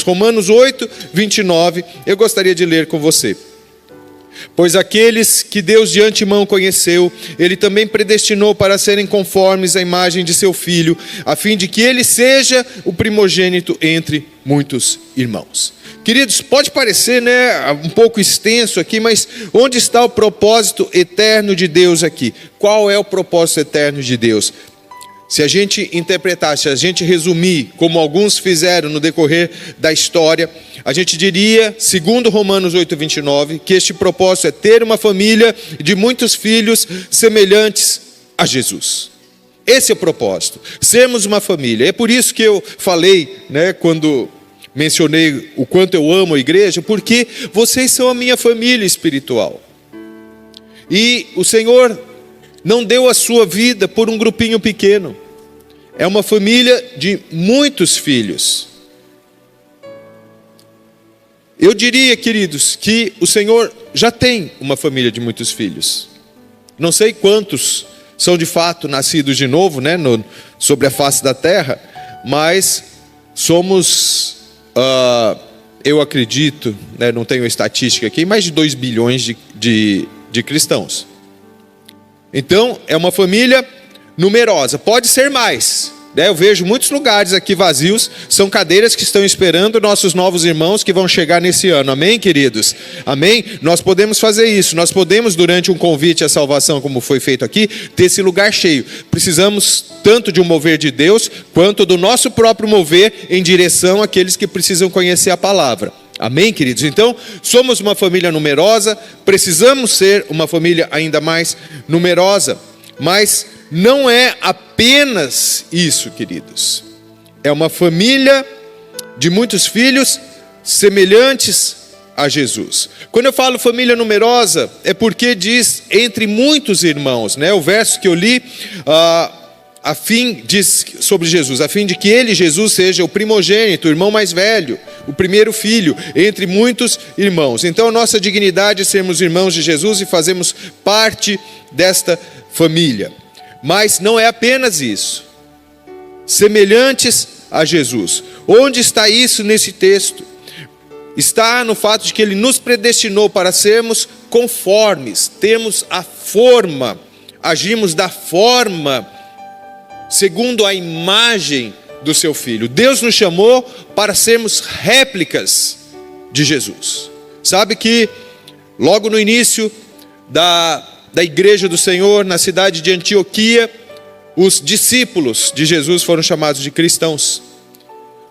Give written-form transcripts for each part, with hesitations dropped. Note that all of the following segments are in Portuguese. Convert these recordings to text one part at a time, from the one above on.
Romanos 8, 29, eu gostaria de ler com você. Pois aqueles que Deus de antemão conheceu, Ele também predestinou para serem conformes à imagem de seu Filho, a fim de que Ele seja o primogênito entre muitos irmãos. Queridos, pode parecer, um pouco extenso aqui, mas onde está o propósito eterno de Deus aqui? Qual é o propósito eterno de Deus? Se a gente interpretar, se a gente resumir, como alguns fizeram no decorrer da história, a gente diria, segundo Romanos 8, 29, que este propósito é ter uma família de muitos filhos semelhantes a Jesus. Esse é o propósito, sermos uma família. É por isso que eu falei, quando mencionei o quanto eu amo a igreja, porque vocês são a minha família espiritual. E o Senhor não deu a sua vida por um grupinho pequeno. É uma família de muitos filhos. Eu diria, queridos, que o Senhor já tem uma família de muitos filhos. Não sei quantos são de fato nascidos de novo, sobre a face da terra, mas somos, eu acredito, não tenho estatística aqui, mais de 2 bilhões de cristãos. Então, é uma família numerosa, pode ser mais. Eu vejo muitos lugares aqui vazios, são cadeiras que estão esperando nossos novos irmãos que vão chegar nesse ano. Amém, queridos? Amém? Nós podemos fazer isso, nós podemos, durante um convite à salvação, como foi feito aqui, ter esse lugar cheio. Precisamos tanto de um mover de Deus, quanto do nosso próprio mover em direção àqueles que precisam conhecer a palavra. Amém, queridos? Então, somos uma família numerosa, precisamos ser uma família ainda mais numerosa, mas não é apenas isso, queridos. É uma família de muitos filhos semelhantes a Jesus. Quando eu falo família numerosa, é porque diz entre muitos irmãos, O verso que eu li, diz sobre Jesus, a fim de que ele, Jesus, seja o primogênito, o irmão mais velho, o primeiro filho, entre muitos irmãos. Então a nossa dignidade é sermos irmãos de Jesus e fazemos parte desta família. Mas não é apenas isso. Semelhantes a Jesus. Onde está isso nesse texto? Está no fato de que Ele nos predestinou para sermos conformes, termos a forma, agimos da forma segundo a imagem do seu Filho. Deus nos chamou para sermos réplicas de Jesus. Sabe que logo no início da igreja do Senhor, na cidade de Antioquia, os discípulos de Jesus foram chamados de cristãos.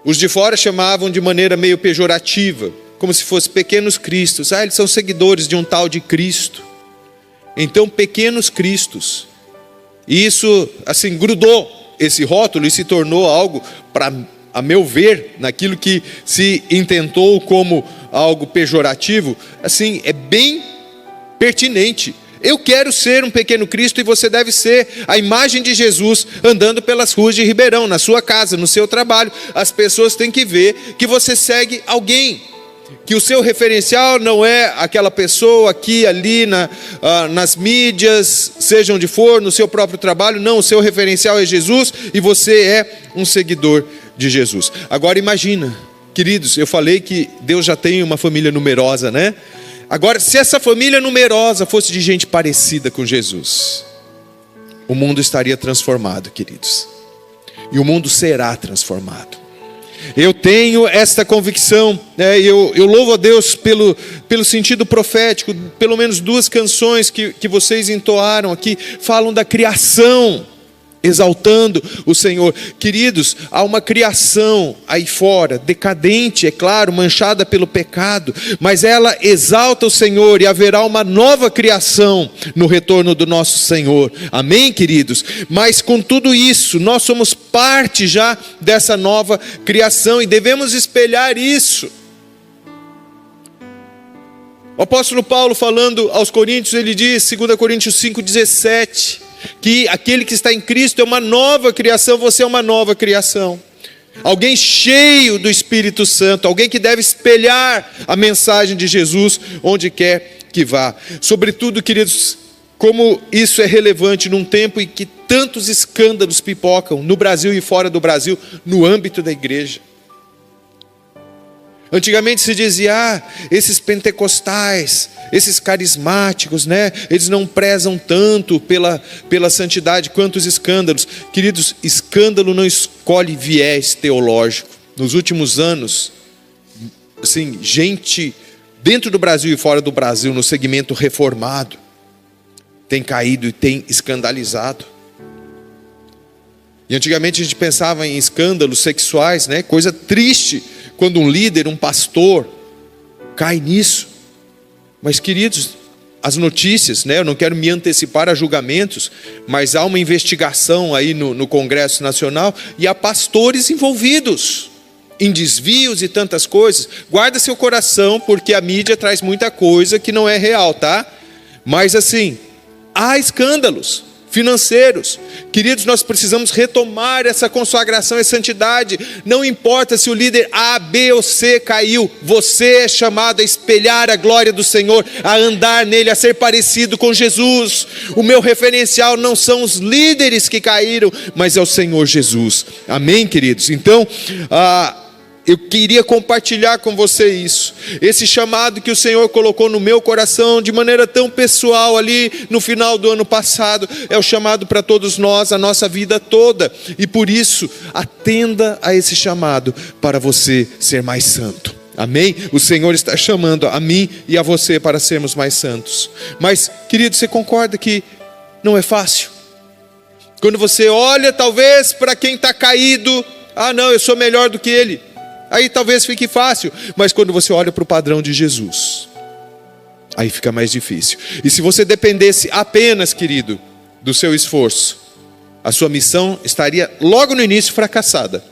Os de fora chamavam de maneira meio pejorativa, como se fossem pequenos cristos. Eles são seguidores de um tal de Cristo. Então, pequenos cristos. E isso, grudou esse rótulo e se tornou algo, a meu ver, naquilo que se intentou como algo pejorativo, é bem pertinente. Eu quero ser um pequeno Cristo e você deve ser a imagem de Jesus andando pelas ruas de Ribeirão, na sua casa, no seu trabalho. As pessoas têm que ver que você segue alguém, que o seu referencial não é aquela pessoa aqui, ali, nas mídias, seja onde for, no seu próprio trabalho. Não, o seu referencial é Jesus e você é um seguidor de Jesus. Agora imagina, queridos, eu falei que Deus já tem uma família numerosa, Agora, se essa família numerosa fosse de gente parecida com Jesus, o mundo estaria transformado, queridos. E o mundo será transformado. Eu tenho esta convicção, eu louvo a Deus pelo sentido profético. Pelo menos 2 canções que vocês entoaram aqui falam da criação, exaltando o Senhor. Queridos, há uma criação aí fora, decadente, é claro, manchada pelo pecado, mas ela exalta o Senhor e haverá uma nova criação no retorno do nosso Senhor. Amém, queridos? Mas com tudo isso, nós somos parte já dessa nova criação e devemos espelhar isso. O apóstolo Paulo, falando aos Coríntios, ele diz, 2 Coríntios 5,17, que aquele que está em Cristo é uma nova criação. Você é uma nova criação, alguém cheio do Espírito Santo, alguém que deve espelhar a mensagem de Jesus onde quer que vá. Sobretudo, queridos, como isso é relevante num tempo em que tantos escândalos pipocam no Brasil e fora do Brasil, no âmbito da igreja. Antigamente se dizia, esses pentecostais, esses carismáticos, né? Eles não prezam tanto pela santidade quanto os escândalos. Queridos, escândalo não escolhe viés teológico. Nos últimos anos, assim, gente dentro do Brasil e fora do Brasil, no segmento reformado, tem caído e tem escandalizado. E antigamente a gente pensava em escândalos sexuais, né? Coisa triste quando um líder, um pastor, cai nisso. Mas, queridos, as notícias, né? Eu não quero me antecipar a julgamentos, mas há uma investigação aí no Congresso Nacional e há pastores envolvidos em desvios e tantas coisas. Guarda seu coração, porque a mídia traz muita coisa que não é real, tá? Mas assim, há escândalos financeiros. Queridos, nós precisamos retomar essa consagração e santidade. Não importa se o líder A, B ou C caiu, você é chamado a espelhar a glória do Senhor, a andar nele, a ser parecido com Jesus. O meu referencial não são os líderes que caíram, mas é o Senhor Jesus. Amém, queridos? Então, eu queria compartilhar com você isso, esse chamado que o Senhor colocou no meu coração de maneira tão pessoal ali no final do ano passado, é o chamado para todos nós, a nossa vida toda, e por isso, atenda a esse chamado para você ser mais santo. Amém? O Senhor está chamando a mim e a você para sermos mais santos. Mas, querido, você concorda que não é fácil? Quando você olha talvez para quem está caído, não, eu sou melhor do que ele. Aí talvez fique fácil, mas quando você olha para o padrão de Jesus, aí fica mais difícil. E se você dependesse apenas, querido, do seu esforço, a sua missão estaria logo no início fracassada.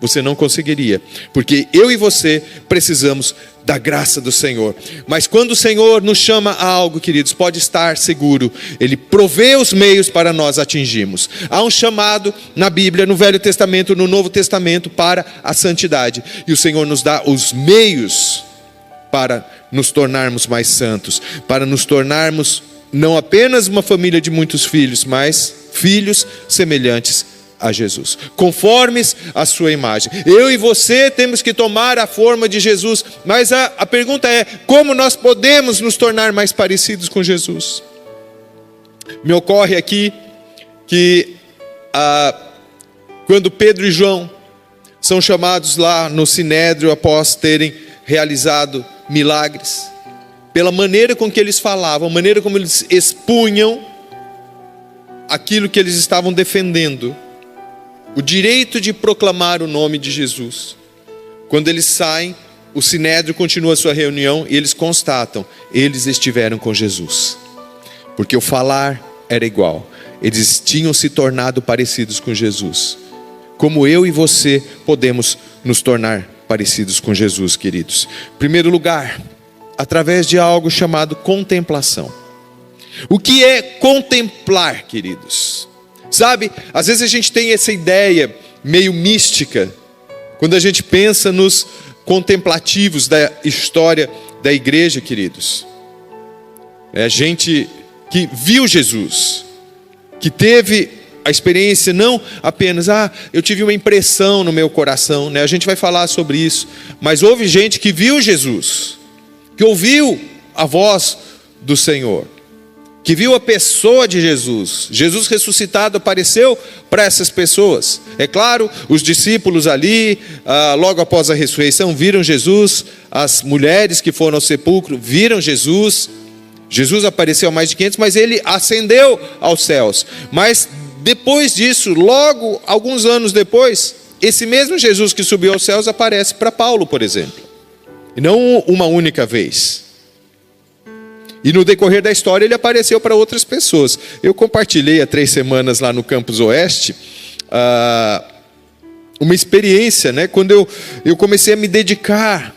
Você não conseguiria, porque eu e você precisamos da graça do Senhor. Mas quando o Senhor nos chama a algo, queridos, pode estar seguro, Ele provê os meios para nós atingirmos. Há um chamado na Bíblia, no Velho Testamento, no Novo Testamento, para a santidade. E o Senhor nos dá os meios para nos tornarmos mais santos, para nos tornarmos não apenas uma família de muitos filhos, mas filhos semelhantes a Jesus, conformes à sua imagem. Eu e você temos que tomar a forma de Jesus, mas a pergunta é, como nós podemos nos tornar mais parecidos com Jesus? Me ocorre aqui que quando Pedro e João são chamados lá no Sinédrio após terem realizado milagres, pela maneira com que eles falavam, a maneira como eles expunham aquilo que eles estavam defendendo, o direito de proclamar o nome de Jesus. Quando eles saem, o Sinédrio continua a sua reunião e eles constatam, eles estiveram com Jesus, porque o falar era igual, eles tinham se tornado parecidos com Jesus. Como eu e você podemos nos tornar parecidos com Jesus, queridos? Em primeiro lugar, através de algo chamado contemplação. O que é contemplar, queridos? Sabe, às vezes a gente tem essa ideia meio mística, quando a gente pensa nos contemplativos da história da igreja, queridos. É gente que viu Jesus, que teve a experiência não apenas, eu tive uma impressão no meu coração, né? A gente vai falar sobre isso, mas houve gente que viu Jesus, que ouviu a voz do Senhor, que viu a pessoa de Jesus. Jesus ressuscitado apareceu para essas pessoas. É claro, os discípulos ali, logo após a ressurreição, viram Jesus. As mulheres que foram ao sepulcro viram Jesus. Jesus apareceu a mais de 500, mas ele ascendeu aos céus. Mas depois disso, logo alguns anos depois, esse mesmo Jesus que subiu aos céus aparece para Paulo, por exemplo. E não uma única vez. E no decorrer da história ele apareceu para outras pessoas. Eu compartilhei há 3 semanas lá no Campus Oeste uma experiência, né? Quando eu comecei a me dedicar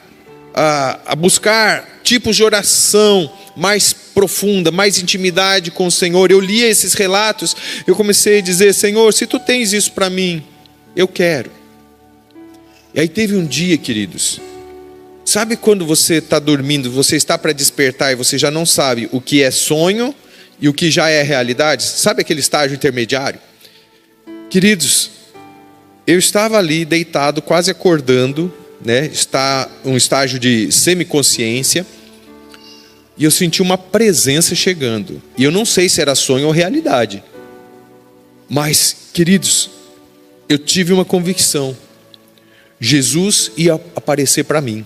a buscar tipos de oração mais profunda, mais intimidade com o Senhor. Eu lia esses relatos, eu comecei a dizer, Senhor, se tu tens isso para mim, eu quero. E aí teve um dia, queridos, sabe quando você está dormindo, você está para despertar e você já não sabe o que é sonho e o que já é realidade? Sabe aquele estágio intermediário? Queridos, eu estava ali deitado, quase acordando, né? Está um estágio de semiconsciência. E eu senti uma presença chegando. E eu não sei se era sonho ou realidade. Mas, queridos, eu tive uma convicção. Jesus ia aparecer para mim.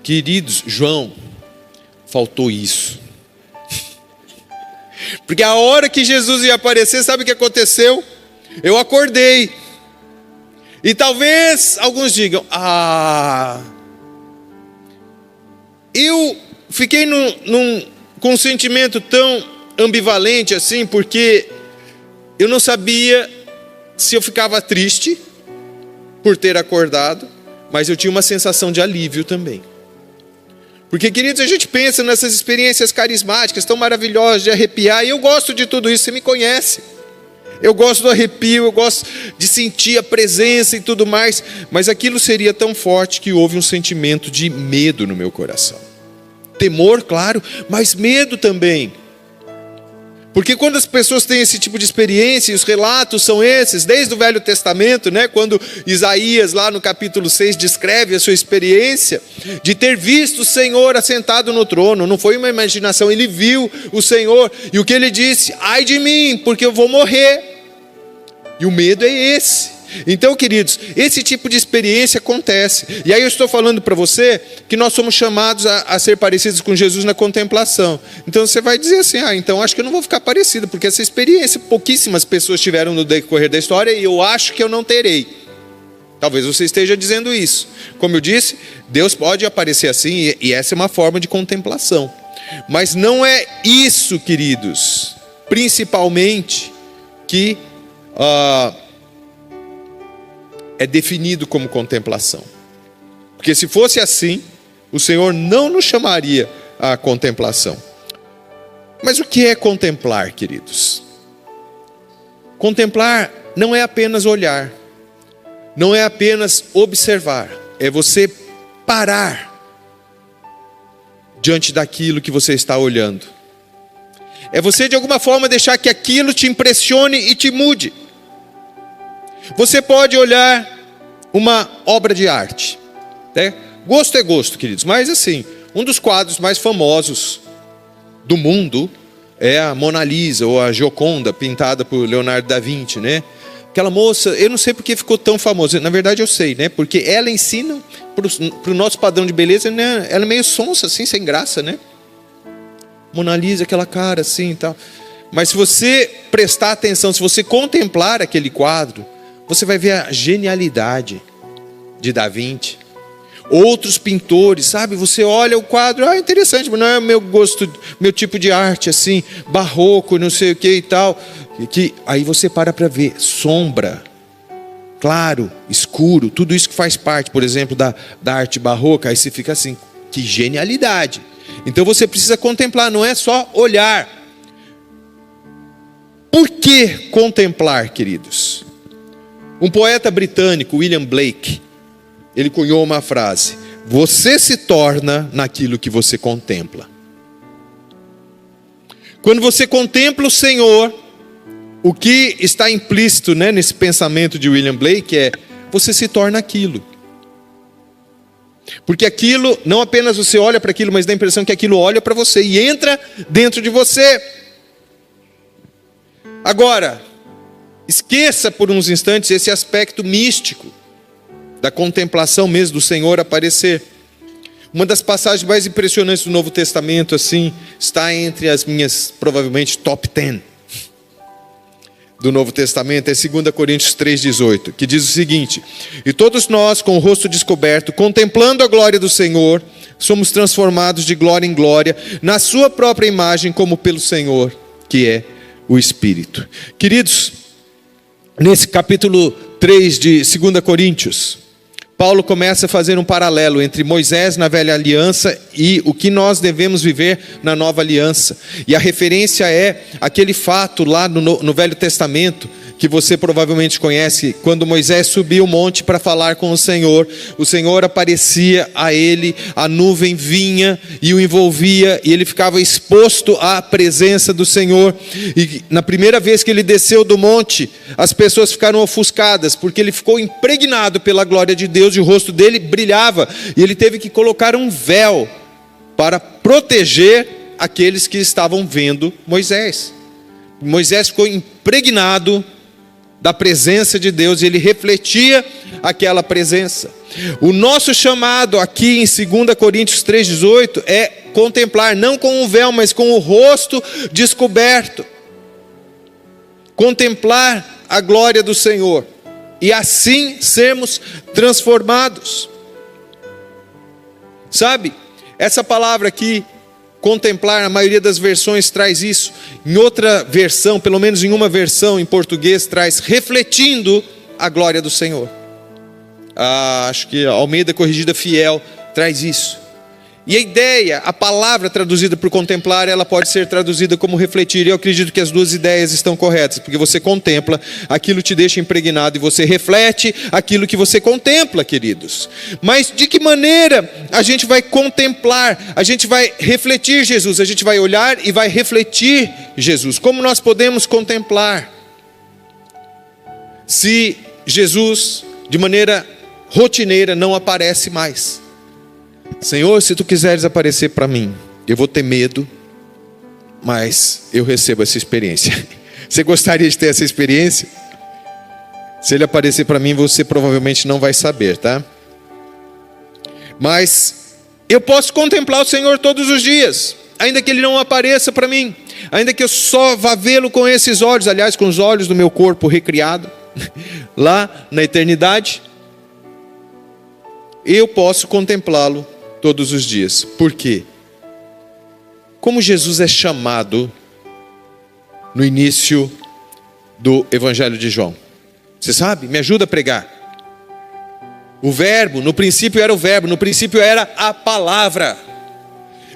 Queridos, João, faltou isso. Porque a hora que Jesus ia aparecer, sabe o que aconteceu? Eu acordei. E talvez alguns digam, eu fiquei com um sentimento tão ambivalente assim, porque eu não sabia se eu ficava triste por ter acordado, mas eu tinha uma sensação de alívio também. Porque, queridos, a gente pensa nessas experiências carismáticas tão maravilhosas de arrepiar, e eu gosto de tudo isso, você me conhece. Eu gosto do arrepio, eu gosto de sentir a presença e tudo mais, mas aquilo seria tão forte que houve um sentimento de medo no meu coração. Temor, claro, mas medo também. Porque quando as pessoas têm esse tipo de experiência, e os relatos são esses, desde o Velho Testamento, né, quando Isaías, lá no capítulo 6, descreve a sua experiência, de ter visto o Senhor assentado no trono, não foi uma imaginação, ele viu o Senhor, e o que ele disse? Ai de mim, porque eu vou morrer. E o medo é esse. Então, queridos, esse tipo de experiência acontece. E aí eu estou falando para você que nós somos chamados a ser parecidos com Jesus na contemplação. Então você vai dizer assim, então acho que eu não vou ficar parecido, porque essa experiência pouquíssimas pessoas tiveram no decorrer da história e eu acho que eu não terei. Talvez você esteja dizendo isso. Como eu disse, Deus pode aparecer assim, e essa é uma forma de contemplação. Mas não é isso, queridos, principalmente que é definido como contemplação. Porque se fosse assim, o Senhor não nos chamaria à contemplação. Mas o que é contemplar, queridos? Contemplar não é apenas olhar, não é apenas observar, é você parar diante daquilo que você está olhando. É você de alguma forma deixar que aquilo te impressione e te mude. Você pode olhar uma obra de arte, né? Gosto é gosto, queridos, mas assim, um dos quadros mais famosos do mundo é a Mona Lisa, ou a Gioconda, pintada por Leonardo da Vinci, né? Aquela moça, eu não sei porque ficou tão famosa, na verdade eu sei, né? Porque ela ensina, para o nosso padrão de beleza, né? Ela é meio sonsa, assim, sem graça, né? Mona Lisa, aquela cara assim e tal. Mas se você prestar atenção, se você contemplar aquele quadro, você vai ver a genialidade de Da Vinci. Outros pintores, sabe? Você olha o quadro, interessante, mas não é o meu gosto, meu tipo de arte, assim, barroco, não sei o que e tal. Aí você para ver sombra, claro, escuro, tudo isso que faz parte, por exemplo, da arte barroca. Aí você fica assim, que genialidade. Então você precisa contemplar, não é só olhar. Por que contemplar, queridos? Um poeta britânico, William Blake, ele cunhou uma frase: você se torna naquilo que você contempla. Quando você contempla o Senhor, o que está implícito, né, nesse pensamento de William Blake é: você se torna aquilo. Porque aquilo, não apenas você olha para aquilo, mas dá a impressão que aquilo olha para você e entra dentro de você. Agora, esqueça por uns instantes esse aspecto místico da contemplação mesmo do Senhor aparecer. Uma das passagens mais impressionantes do Novo Testamento, assim, está entre as minhas, provavelmente, top 10 do Novo Testamento, é 2 Coríntios 3,18, que diz o seguinte: e todos nós, com o rosto descoberto, contemplando a glória do Senhor, somos transformados de glória em glória, na sua própria imagem, como pelo Senhor, que é o Espírito. Queridos, nesse capítulo 3 de 2 Coríntios, Paulo começa a fazer um paralelo entre Moisés na velha aliança e o que nós devemos viver na nova aliança. E a referência é aquele fato lá no Velho Testamento, que você provavelmente conhece, quando Moisés subiu o monte para falar com o Senhor aparecia a ele, a nuvem vinha e o envolvia, e ele ficava exposto à presença do Senhor. E na primeira vez que ele desceu do monte, as pessoas ficaram ofuscadas, porque ele ficou impregnado pela glória de Deus, e o rosto dele brilhava, e ele teve que colocar um véu para proteger aqueles que estavam vendo Moisés. Moisés ficou impregnado da presença de Deus, e ele refletia aquela presença. O nosso chamado aqui em 2 Coríntios 3,18 é contemplar, não com um véu, mas com o rosto descoberto. Contemplar a glória do Senhor, e assim sermos transformados. Sabe, essa palavra aqui, contemplar, a maioria das versões traz isso. Em outra versão, pelo menos em uma versão em português, traz refletindo a glória do Senhor. Acho que a Almeida Corrigida Fiel traz isso. E a ideia, a palavra traduzida por contemplar, ela pode ser traduzida como refletir. Eu acredito que as duas ideias estão corretas, porque você contempla, aquilo te deixa impregnado, e você reflete aquilo que você contempla, queridos. Mas de que maneira a gente vai contemplar? A gente vai refletir Jesus, a gente vai olhar e vai refletir Jesus. Como nós podemos contemplar se Jesus, de maneira rotineira, não aparece mais? Senhor, se tu quiseres aparecer para mim, eu vou ter medo, mas eu recebo essa experiência. Você gostaria de ter essa experiência? Se ele aparecer para mim, você provavelmente não vai saber, tá? Mas eu posso contemplar o Senhor todos os dias, ainda que ele não apareça para mim, ainda que eu só vá vê-lo com esses olhos, aliás, com os olhos do meu corpo recriado, lá na eternidade. Eu posso contemplá-lo todos os dias. Por quê? Como Jesus é chamado no início do Evangelho de João? Você sabe? Me ajuda a pregar. O verbo, no princípio era o verbo, no princípio era a palavra.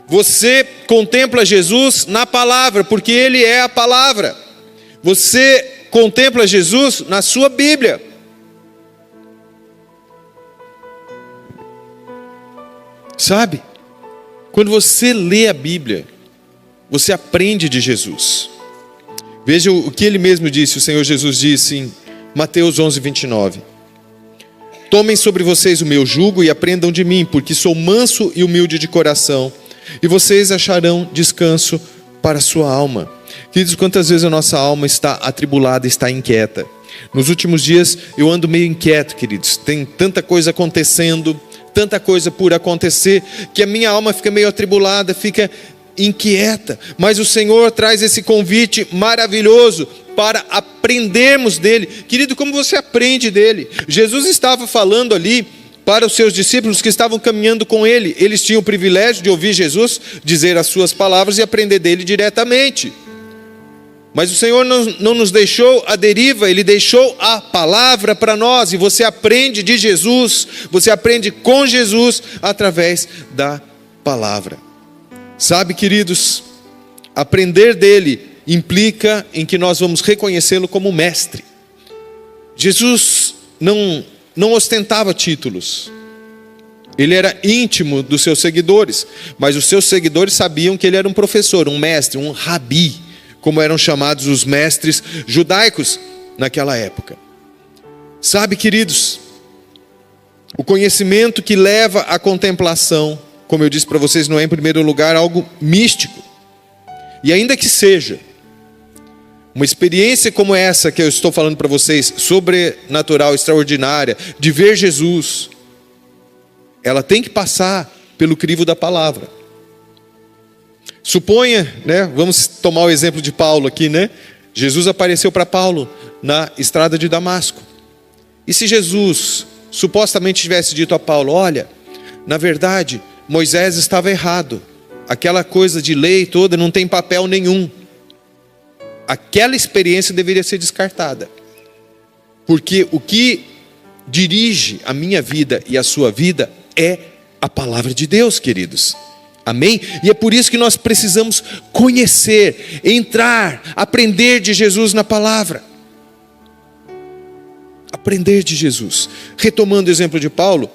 Você contempla Jesus na palavra, porque ele é a palavra. Você contempla Jesus na sua Bíblia. Sabe, quando você lê a Bíblia, você aprende de Jesus. Veja o que ele mesmo disse, o Senhor Jesus disse em Mateus 11:29. Tomem sobre vocês o meu jugo e aprendam de mim, porque sou manso e humilde de coração, e vocês acharão descanso para a sua alma. Queridos, quantas vezes a nossa alma está atribulada, está inquieta. Nos últimos dias eu ando meio inquieto, queridos, tem tanta coisa acontecendo, tanta coisa por acontecer, que a minha alma fica meio atribulada, fica inquieta. Mas o Senhor traz esse convite maravilhoso para aprendermos dele. Querido, como você aprende dele? Jesus estava falando ali para os seus discípulos que estavam caminhando com ele. Eles tinham o privilégio de ouvir Jesus dizer as suas palavras e aprender dele diretamente. Mas o Senhor não nos deixou à deriva, ele deixou a palavra para nós, e você aprende de Jesus, você aprende com Jesus através da palavra. Sabe, queridos, aprender dele implica em que nós vamos reconhecê-lo como mestre. Jesus não ostentava títulos, ele era íntimo dos seus seguidores, mas os seus seguidores sabiam que ele era um professor, um mestre, um rabi, como eram chamados os mestres judaicos naquela época. Sabe, queridos, o conhecimento que leva à contemplação, como eu disse para vocês, não é em primeiro lugar algo místico. E ainda que seja uma experiência como essa que eu estou falando para vocês, sobrenatural, extraordinária, de ver Jesus, ela tem que passar pelo crivo da palavra. Suponha, vamos tomar o exemplo de Paulo aqui, Jesus apareceu para Paulo na estrada de Damasco. E se Jesus supostamente tivesse dito a Paulo: olha, na verdade, Moisés estava errado, aquela coisa de lei toda não tem papel nenhum, aquela experiência deveria ser descartada, porque o que dirige a minha vida e a sua vida é a palavra de Deus, queridos. Amém? E é por isso que nós precisamos conhecer, entrar, aprender de Jesus na palavra. aprender de Jesus. Retomando o exemplo de Paulo,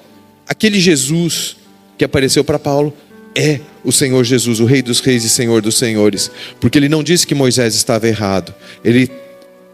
aquele Jesus que apareceu para Paulo é o Senhor Jesus, o Rei dos Reis e Senhor dos Senhores, porque ele não disse que Moisés estava errado, ele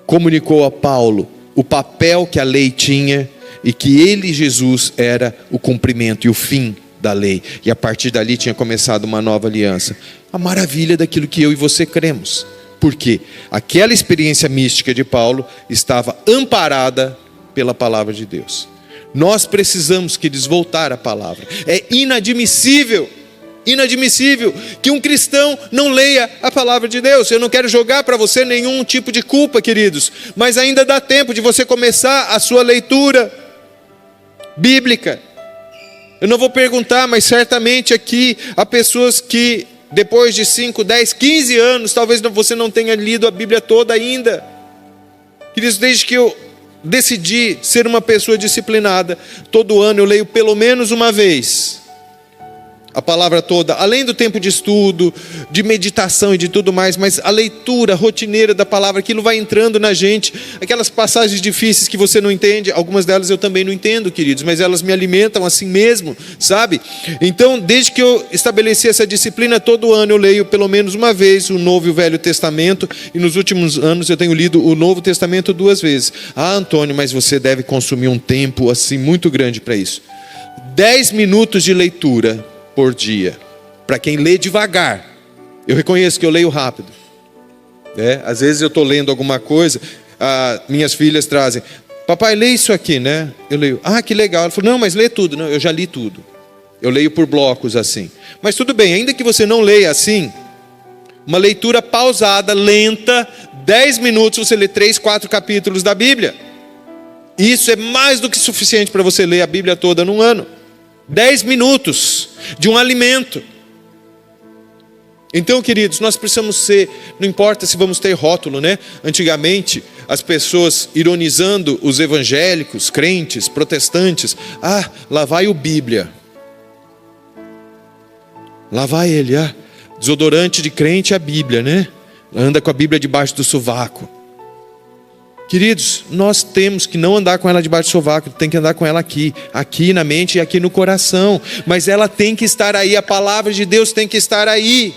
comunicou a Paulo o papel que a lei tinha e que ele, Jesus, era o cumprimento e o fim da lei, e a partir dali tinha começado uma nova aliança. A maravilha daquilo que eu e você cremos, porque aquela experiência mística de Paulo estava amparada pela palavra de Deus. Nós precisamos, queridos, voltar à palavra. É inadmissível que um cristão não leia a palavra de Deus. Eu não quero jogar para você nenhum tipo de culpa, queridos, mas ainda dá tempo de você começar a sua leitura bíblica. Eu não vou perguntar, mas certamente aqui há pessoas que depois de 5, 10, 15 anos, talvez você não tenha lido a Bíblia toda ainda. Queridos, desde que eu decidi ser uma pessoa disciplinada, todo ano eu leio pelo menos uma vez a palavra toda, além do tempo de estudo, de meditação e de tudo mais, mas a leitura rotineira da palavra, aquilo vai entrando na gente, aquelas passagens difíceis que você não entende, algumas delas eu também não entendo, queridos, mas elas me alimentam assim mesmo, sabe? Então, desde que eu estabeleci essa disciplina, todo ano eu leio pelo menos uma vez o Novo e o Velho Testamento, e nos últimos anos eu tenho lido o Novo Testamento 2 vezes. Ah, Antônio, mas você deve consumir um tempo assim muito grande para isso. 10 minutos de leitura por dia, para quem lê devagar. Eu reconheço que eu leio rápido, às vezes eu estou lendo alguma coisa, minhas filhas trazem, papai, lê isso aqui, né? Eu leio, que legal. Ela falou, não, mas lê tudo. Não, eu já li tudo, eu leio por blocos assim. Mas tudo bem, ainda que você não leia assim, uma leitura pausada, lenta, 10 minutos você lê 3, 4 capítulos da Bíblia. Isso é mais do que suficiente para você ler a Bíblia toda num ano. 10 minutos de um alimento. Então, queridos, nós precisamos ser, não importa se vamos ter rótulo, né? Antigamente, as pessoas ironizando os evangélicos, crentes, protestantes. Lá vai o Bíblia. Lá vai ele, desodorante de crente é a Bíblia, né? Anda com a Bíblia debaixo do sovaco. Queridos, nós temos que não andar com ela debaixo do sovaco, tem que andar com ela aqui na mente e aqui no coração. Mas ela tem que estar aí, a palavra de Deus tem que estar aí.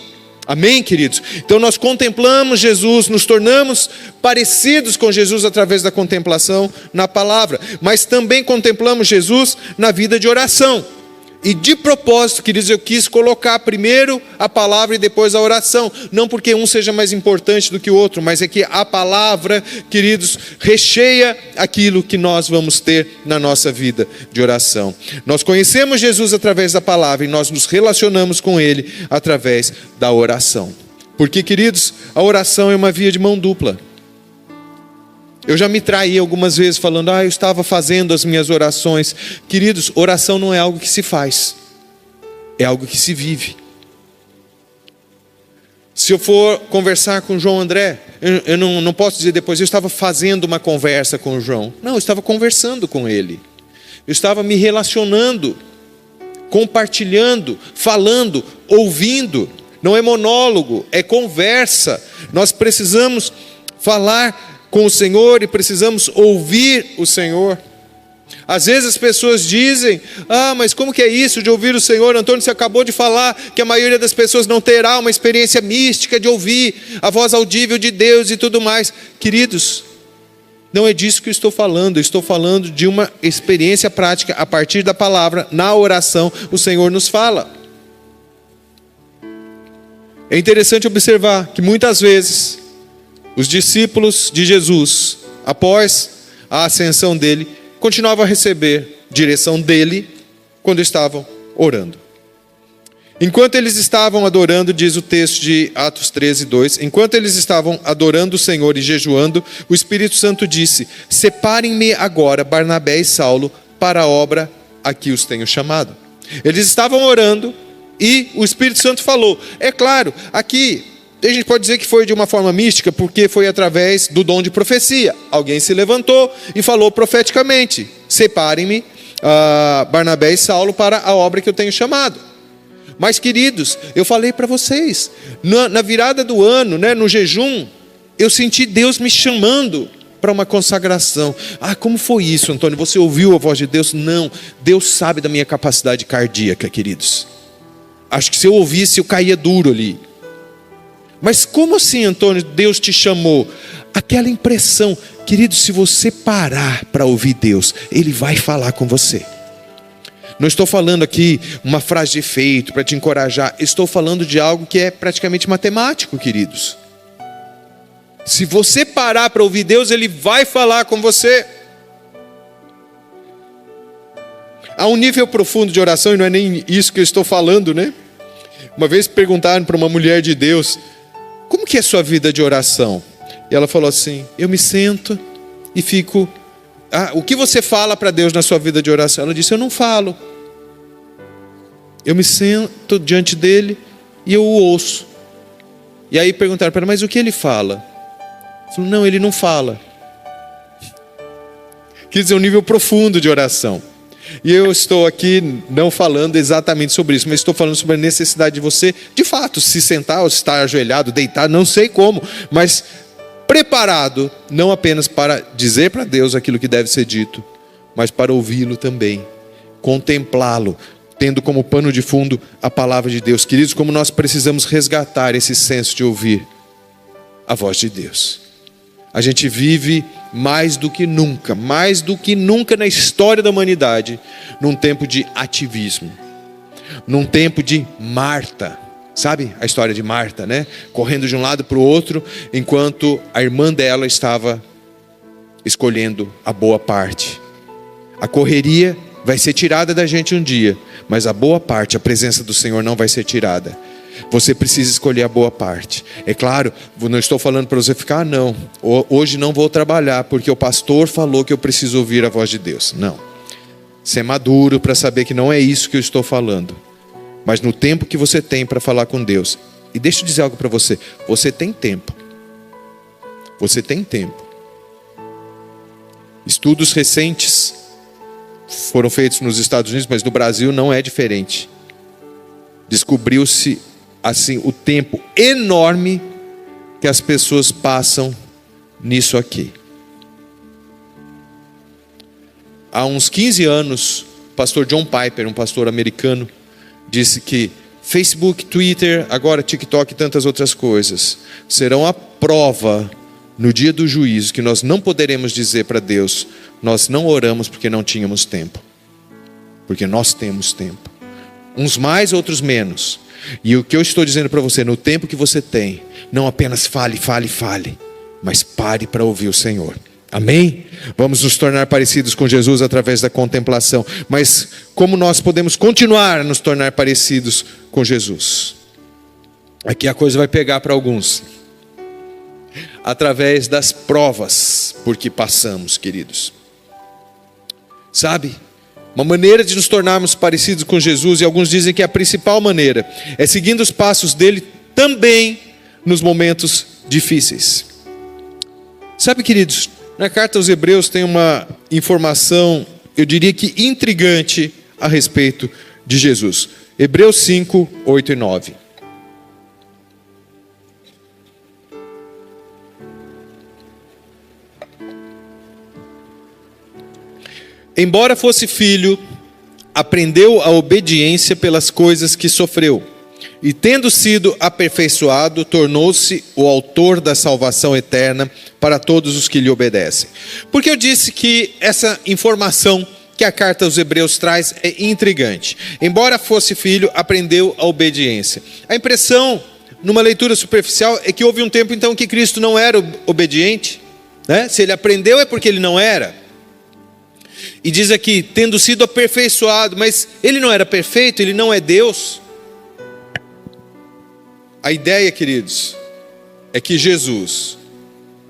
Amém, queridos? Então nós contemplamos Jesus, nos tornamos parecidos com Jesus através da contemplação na palavra. Mas também contemplamos Jesus na vida de oração. E de propósito, queridos, eu quis colocar primeiro a palavra e depois a oração. Não porque um seja mais importante do que o outro, mas é que a palavra, queridos, recheia aquilo que nós vamos ter na nossa vida de oração. Nós conhecemos Jesus através da palavra e nós nos relacionamos com Ele através da oração. Porque, queridos, a oração é uma via de mão dupla. Eu já me traí algumas vezes falando, eu estava fazendo as minhas orações. Queridos, oração não é algo que se faz, é algo que se vive. Se eu for conversar com o João André, eu não posso dizer depois, eu estava fazendo uma conversa com o João. Não, eu estava conversando com ele. Eu estava me relacionando, compartilhando, falando, ouvindo. Não é monólogo, é conversa. Nós precisamos falar com o Senhor e precisamos ouvir o Senhor. Às vezes as pessoas dizem, mas como que é isso de ouvir o Senhor? Antônio, você acabou de falar que a maioria das pessoas não terá uma experiência mística de ouvir a voz audível de Deus e tudo mais. Queridos, não é disso que eu estou falando de uma experiência prática a partir da palavra, na oração, o Senhor nos fala. É interessante observar que muitas vezes os discípulos de Jesus, após a ascensão dele, continuavam a receber direção dele quando estavam orando. Enquanto eles estavam adorando, diz o texto de Atos 13, 2, enquanto eles estavam adorando o Senhor e jejuando, o Espírito Santo disse, separem-me agora Barnabé e Saulo para a obra a que os tenho chamado. Eles estavam orando e o Espírito Santo falou. É claro, aqui a gente pode dizer que foi de uma forma mística, porque foi através do dom de profecia. Alguém se levantou e falou profeticamente, separem-me Barnabé e Saulo para a obra que eu tenho chamado. Mas, queridos, eu falei para vocês, na virada do ano, no jejum, eu senti Deus me chamando para uma consagração. Ah, como foi isso, Antônio? Você ouviu a voz de Deus? Não, Deus sabe da minha capacidade cardíaca, queridos. Acho que se eu ouvisse, eu caía duro ali. Mas como assim, Antônio, Deus te chamou? Aquela impressão. Querido, se você parar para ouvir Deus, Ele vai falar com você. Não estou falando aqui uma frase de efeito para te encorajar. Estou falando de algo que é praticamente matemático, queridos. Se você parar para ouvir Deus, Ele vai falar com você. Há um nível profundo de oração, e não é nem isso que eu estou falando, né? Uma vez perguntaram para uma mulher de Deus: como que é a sua vida de oração? E ela falou assim: eu me sento e fico... o que você fala para Deus na sua vida de oração? Ela disse: eu não falo. Eu me sento diante dele e eu o ouço. E aí perguntaram para ela: mas o que ele fala? Ela falou: não, ele não fala. Quer dizer, um nível profundo de oração. E eu estou aqui não falando exatamente sobre isso, mas estou falando sobre a necessidade de você, de fato, se sentar ou estar ajoelhado, deitado, não sei como, mas preparado, não apenas para dizer para Deus aquilo que deve ser dito, mas para ouvi-lo também, contemplá-lo, tendo como pano de fundo a palavra de Deus. Queridos, como nós precisamos resgatar esse senso de ouvir a voz de Deus. A gente vive mais do que nunca na história da humanidade, num tempo de ativismo, num tempo de Marta. Sabe a história de Marta, né? Correndo de um lado para o outro, enquanto a irmã dela estava escolhendo a boa parte. A correria vai ser tirada da gente um dia, mas a boa parte, a presença do Senhor não vai ser tirada. Você precisa escolher a boa parte. É claro, não estou falando para você ficar, não, hoje não vou trabalhar porque o pastor falou que eu preciso ouvir a voz de Deus. Não. Ser maduro para saber que não é isso que eu estou falando. Mas no tempo que você tem para falar com Deus. E deixa eu dizer algo para você. Você tem tempo. Você tem tempo. Estudos recentes foram feitos nos Estados Unidos, mas no Brasil não é diferente. Descobriu-se assim o tempo enorme que as pessoas passam nisso aqui. Há uns 15 anos, o pastor John Piper, um pastor americano, disse que Facebook, Twitter, agora TikTok e tantas outras coisas serão a prova no dia do juízo que nós não poderemos dizer para Deus: nós não oramos porque não tínhamos tempo. Porque nós temos tempo. Uns mais, outros menos. E o que eu estou dizendo para você, no tempo que você tem, não apenas fale, mas pare para ouvir o Senhor. Amém? Vamos nos tornar parecidos com Jesus através da contemplação. Mas como nós podemos continuar a nos tornar parecidos com Jesus? Aqui a coisa vai pegar para alguns. Através das provas por que passamos, queridos. Sabe? Uma maneira de nos tornarmos parecidos com Jesus, e alguns dizem que a principal maneira é seguindo os passos dele também nos momentos difíceis. Sabe, queridos, na carta aos Hebreus tem uma informação, eu diria que intrigante, a respeito de Jesus. Hebreus 5, 8 e 9. Embora fosse filho, aprendeu a obediência pelas coisas que sofreu. E tendo sido aperfeiçoado, tornou-se o autor da salvação eterna para todos os que lhe obedecem. Porque eu disse que essa informação que a carta aos Hebreus traz é intrigante. Embora fosse filho, aprendeu a obediência. A impressão, numa leitura superficial, é que houve um tempo então que Cristo não era obediente, né? Se ele aprendeu é porque ele não era. E diz aqui, tendo sido aperfeiçoado, mas ele não era perfeito, ele não é Deus. A ideia, queridos, é que Jesus,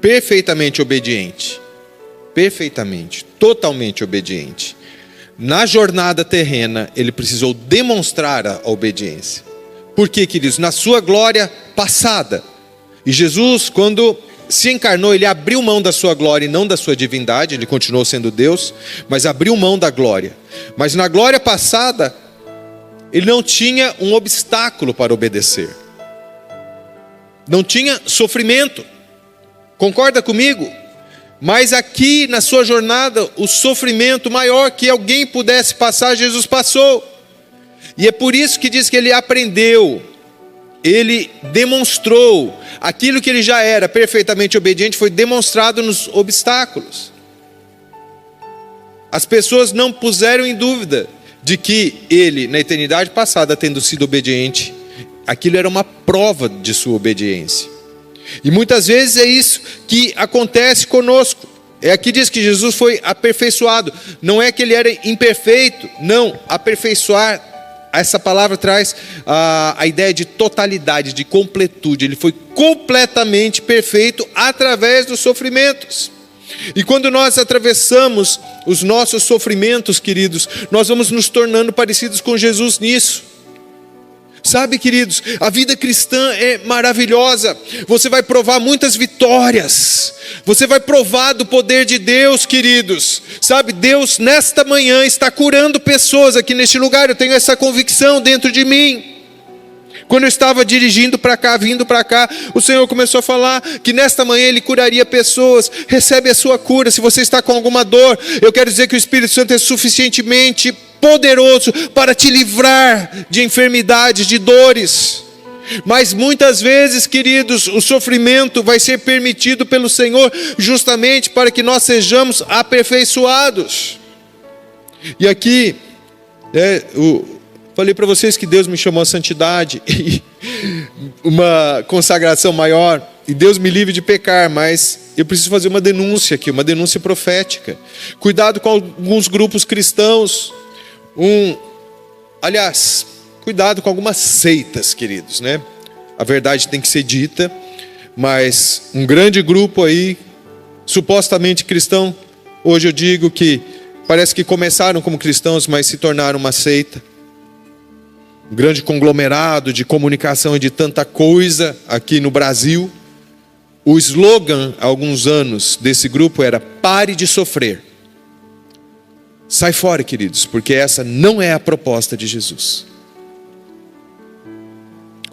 perfeitamente obediente, totalmente obediente, na jornada terrena, ele precisou demonstrar a obediência. Por quê, queridos? Na sua glória passada. E Jesus, quando se encarnou, ele abriu mão da sua glória e não da sua divindade. Ele continuou sendo Deus, mas abriu mão da glória. Mas na glória passada, ele não tinha um obstáculo para obedecer. Não tinha sofrimento. Concorda comigo? Mas aqui na sua jornada, o sofrimento maior que alguém pudesse passar, Jesus passou. E é por isso que diz que ele aprendeu, ele demonstrou, aquilo que ele já era perfeitamente obediente foi demonstrado nos obstáculos. As pessoas não puseram em dúvida de que ele, na eternidade passada, tendo sido obediente, aquilo era uma prova de sua obediência. E muitas vezes é isso que acontece conosco. Aqui diz que Jesus foi aperfeiçoado. Não é que ele era imperfeito, não. Aperfeiçoar, essa palavra traz a ideia de totalidade, de completude. Ele foi completamente perfeito através dos sofrimentos. E quando nós atravessamos os nossos sofrimentos, queridos, nós vamos nos tornando parecidos com Jesus nisso. Sabe, queridos, a vida cristã é maravilhosa. Você vai provar muitas vitórias. Você vai provar do poder de Deus, queridos. Sabe, Deus nesta manhã está curando pessoas aqui neste lugar. Eu tenho essa convicção dentro de mim. Quando eu estava dirigindo para cá, vindo para cá, o Senhor começou a falar que nesta manhã Ele curaria pessoas. Recebe a sua cura. Se você está com alguma dor, eu quero dizer que o Espírito Santo é suficientemente poderoso para te livrar de enfermidades, de dores. Mas muitas vezes, queridos, o sofrimento vai ser permitido pelo Senhor justamente para que nós sejamos aperfeiçoados. E aqui, falei para vocês que Deus me chamou à santidade e uma consagração maior, e Deus me livre de pecar, mas eu preciso fazer uma denúncia aqui, uma denúncia profética. Cuidado com alguns grupos cristãos, cuidado com algumas seitas, queridos, né? A verdade tem que ser dita, mas um grande grupo aí, supostamente cristão, hoje eu digo que parece que começaram como cristãos, mas se tornaram uma seita. Um grande conglomerado de comunicação e de tanta coisa aqui no Brasil. O slogan, há alguns anos, desse grupo era: pare de sofrer. Sai fora, queridos, porque essa não é a proposta de Jesus.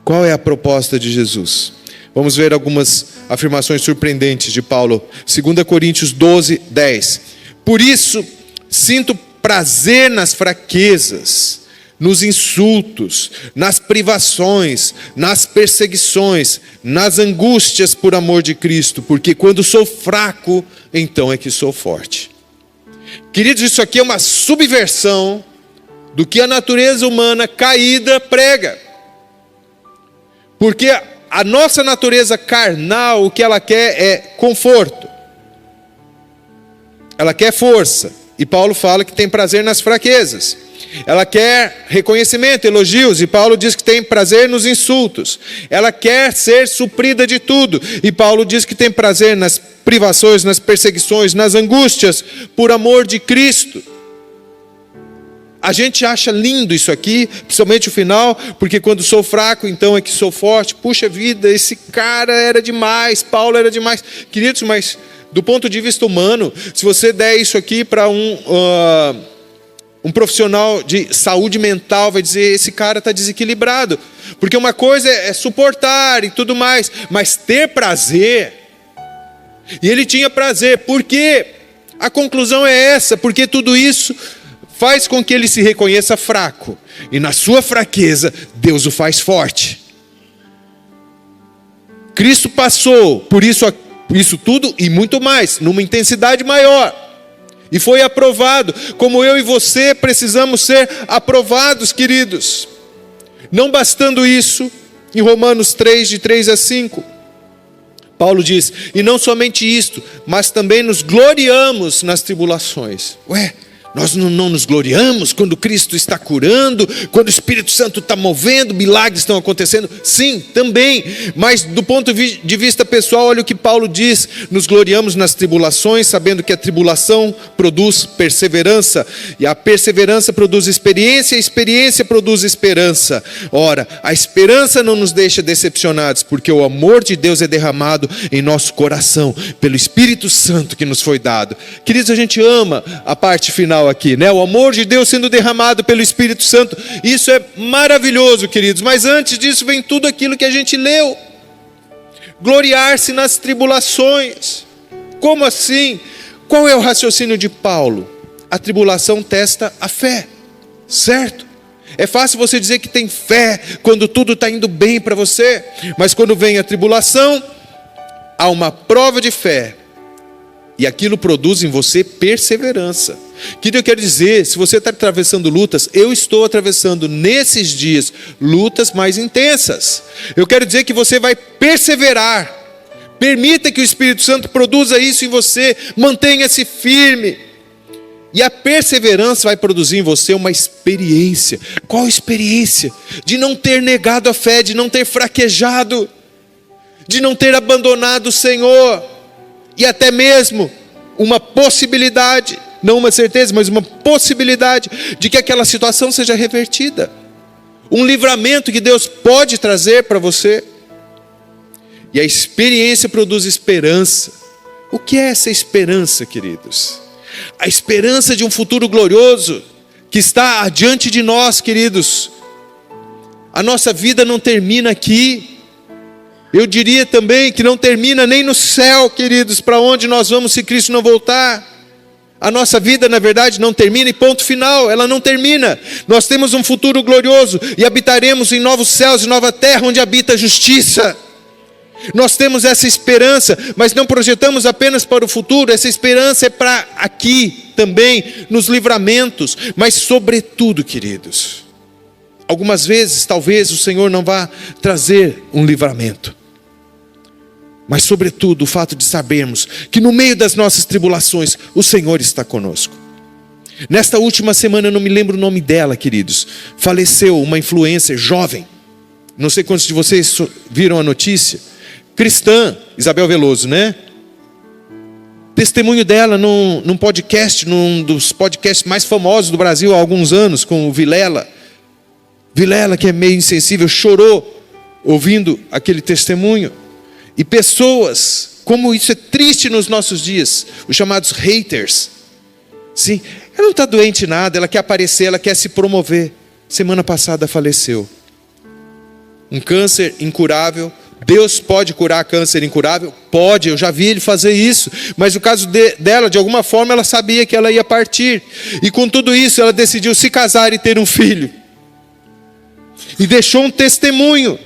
Qual é a proposta de Jesus? Vamos ver algumas afirmações surpreendentes de Paulo. 2 Coríntios 12, 10. Por isso, sinto prazer nas fraquezas, nos insultos, nas privações, nas perseguições, nas angústias por amor de Cristo, porque quando sou fraco, então é que sou forte. Queridos, isso aqui é uma subversão do que a natureza humana caída prega. Porque a nossa natureza carnal, o que ela quer é conforto. Ela quer força. E Paulo fala que tem prazer nas fraquezas. Ela quer reconhecimento, elogios, e Paulo diz que tem prazer nos insultos. Ela quer ser suprida de tudo, e Paulo diz que tem prazer nas privações, nas perseguições, nas angústias, por amor de Cristo. A gente acha lindo isso aqui, principalmente o final, porque quando sou fraco, então é que sou forte. Puxa vida, esse cara era demais, Paulo era demais. Queridos, mas do ponto de vista humano, se você der isso aqui para um profissional de saúde mental, vai dizer: esse cara está desequilibrado. Porque uma coisa é suportar e tudo mais, mas ter prazer. E ele tinha prazer, por quê? A conclusão é essa: porque tudo isso faz com que ele se reconheça fraco, e na sua fraqueza, Deus o faz forte. Cristo passou por isso tudo e muito mais, numa intensidade maior. E foi aprovado, como eu e você precisamos ser aprovados, queridos. Não bastando isso, em Romanos 3, de 3 a 5, Paulo diz: e não somente isto, mas também nos gloriamos nas tribulações. Nós não nos gloriamos quando Cristo está curando, quando o Espírito Santo está movendo, milagres estão acontecendo? Sim, também, mas do ponto de vista pessoal, olha o que Paulo diz: nos gloriamos nas tribulações, sabendo que a tribulação produz perseverança, e a perseverança produz experiência, a experiência produz esperança. Ora, a esperança não nos deixa decepcionados, porque o amor de Deus é derramado em nosso coração, pelo Espírito Santo que nos foi dado. Queridos, a gente ama a parte final aqui, né? O amor de Deus sendo derramado pelo Espírito Santo. Isso é maravilhoso, queridos. Mas antes disso vem tudo aquilo que a gente leu. Gloriar-se nas tribulações. Como assim? Qual é o raciocínio de Paulo? A tribulação testa a fé, certo? É fácil você dizer que tem fé quando tudo está indo bem para você, mas quando vem a tribulação, há uma prova de fé, e aquilo produz em você perseverança. O que eu quero dizer? Se você está atravessando lutas, eu estou atravessando nesses dias lutas mais intensas. Eu quero dizer que você vai perseverar. Permita que o Espírito Santo produza isso em você. Mantenha-se firme. E a perseverança vai produzir em você uma experiência. Qual experiência? De não ter negado a fé, de não ter fraquejado, de não ter abandonado o Senhor. E até mesmo uma possibilidade, não uma certeza, mas uma possibilidade de que aquela situação seja revertida. Um livramento que Deus pode trazer para você. E a experiência produz esperança. O que é essa esperança, queridos? A esperança de um futuro glorioso que está adiante de nós, queridos. A nossa vida não termina aqui. Eu diria também que não termina nem no céu, queridos, para onde nós vamos se Cristo não voltar. A nossa vida, na verdade, não termina e ponto final, ela não termina. Nós temos um futuro glorioso e habitaremos em novos céus e nova terra onde habita a justiça. Nós temos essa esperança, mas não projetamos apenas para o futuro. Essa esperança é para aqui também, nos livramentos, mas sobretudo, queridos, algumas vezes, talvez o Senhor não vá trazer um livramento, mas sobretudo o fato de sabermos que no meio das nossas tribulações, o Senhor está conosco. Nesta última semana, eu não me lembro o nome dela, queridos, faleceu uma influencer jovem, não sei quantos de vocês viram a notícia, cristã, Isabel Veloso, né? Testemunho dela num podcast, num dos podcasts mais famosos do Brasil há alguns anos, com o Vilela. Vilela, que é meio insensível, chorou ouvindo aquele testemunho. E pessoas, como isso é triste nos nossos dias, os chamados haters. Sim, ela não está doente nada, ela quer aparecer, ela quer se promover. Semana passada faleceu. Um câncer incurável. Deus pode curar câncer incurável? Pode, eu já vi Ele fazer isso. Mas no caso dela, de alguma forma, ela sabia que ela ia partir. E com tudo isso, ela decidiu se casar e ter um filho. E deixou um testemunho.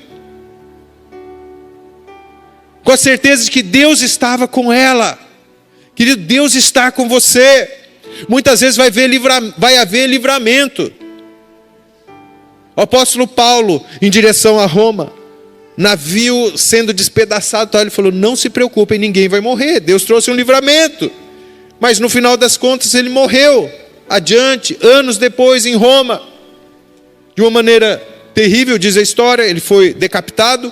Com a certeza de que Deus estava com ela. Querido, Deus está com você. Muitas vezes vai haver livramento. O apóstolo Paulo, em direção a Roma, navio sendo despedaçado, ele falou, não se preocupem, ninguém vai morrer. Deus trouxe um livramento. Mas no final das contas ele morreu. Adiante, anos depois em Roma. De uma maneira terrível, diz a história, ele foi decapitado.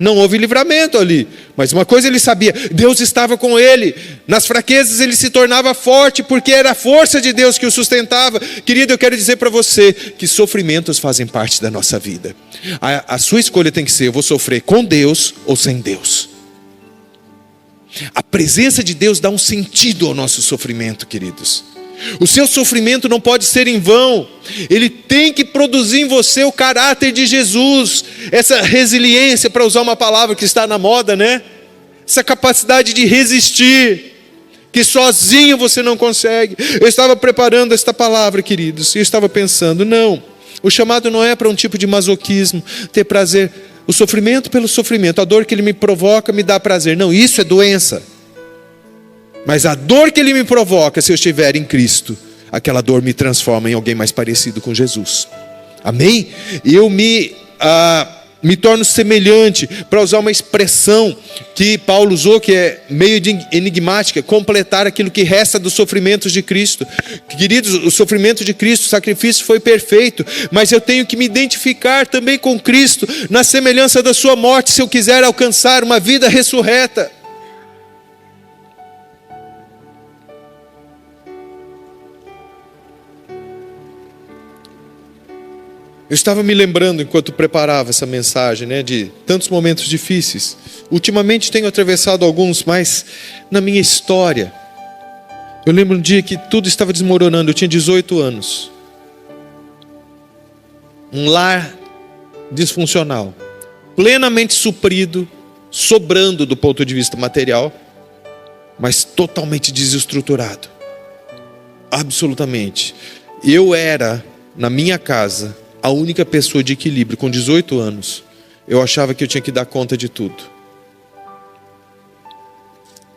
Não houve livramento ali, mas uma coisa ele sabia, Deus estava com ele, nas fraquezas ele se tornava forte, porque era a força de Deus que o sustentava. Querido, eu quero dizer para você, que sofrimentos fazem parte da nossa vida. A sua escolha tem que ser, eu vou sofrer com Deus ou sem Deus. A presença de Deus dá um sentido ao nosso sofrimento, queridos. O seu sofrimento não pode ser em vão. Ele tem que produzir em você o caráter de Jesus. Essa resiliência, para usar uma palavra que está na moda, né? Essa capacidade de resistir, que sozinho você não consegue. Eu estava preparando esta palavra, queridos, e eu estava pensando, não, o chamado não é para um tipo de masoquismo, ter prazer. O sofrimento pelo sofrimento, a dor que ele me provoca me dá prazer. Não, isso é doença. Mas a dor que ele me provoca, se eu estiver em Cristo, aquela dor me transforma em alguém mais parecido com Jesus. Amém? Eu me torno semelhante, para usar uma expressão que Paulo usou, que é meio enigmática, completar aquilo que resta dos sofrimentos de Cristo. Queridos, o sofrimento de Cristo, o sacrifício foi perfeito, mas eu tenho que me identificar também com Cristo, na semelhança da sua morte, se eu quiser alcançar uma vida ressurreta. Eu estava me lembrando, enquanto preparava essa mensagem, né, de tantos momentos difíceis. Ultimamente tenho atravessado alguns, mas na minha história, eu lembro um dia que tudo estava desmoronando, eu tinha 18 anos. Um lar disfuncional, plenamente suprido sobrando do ponto de vista material, mas totalmente desestruturado. Absolutamente. Eu era, na minha casa, a única pessoa de equilíbrio. Com 18 anos, eu achava que eu tinha que dar conta de tudo.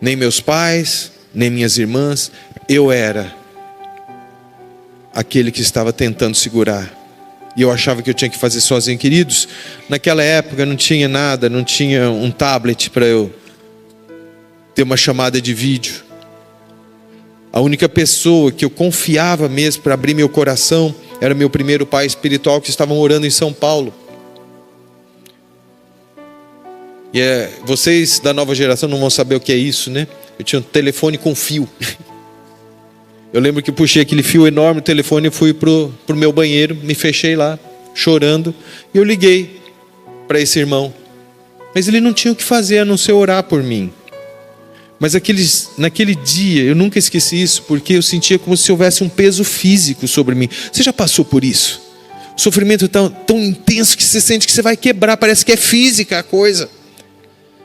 Nem meus pais, nem minhas irmãs. Eu era aquele que estava tentando segurar. E eu achava que eu tinha que fazer sozinho. Queridos, naquela época não tinha nada, não tinha um tablet para eu ter uma chamada de vídeo. A única pessoa que eu confiava mesmo para abrir meu coração era meu primeiro pai espiritual, que estava morando em São Paulo. E vocês da nova geração não vão saber o que é isso, né? Eu tinha um telefone com fio. Eu lembro que puxei aquele fio enorme do telefone e fui pro meu banheiro, me fechei lá, chorando, e eu liguei para esse irmão. Mas ele não tinha o que fazer a não ser orar por mim. Mas naquele dia, eu nunca esqueci isso, porque eu sentia como se houvesse um peso físico sobre mim. Você já passou por isso? O sofrimento tão intenso que você sente que você vai quebrar, parece que é física a coisa.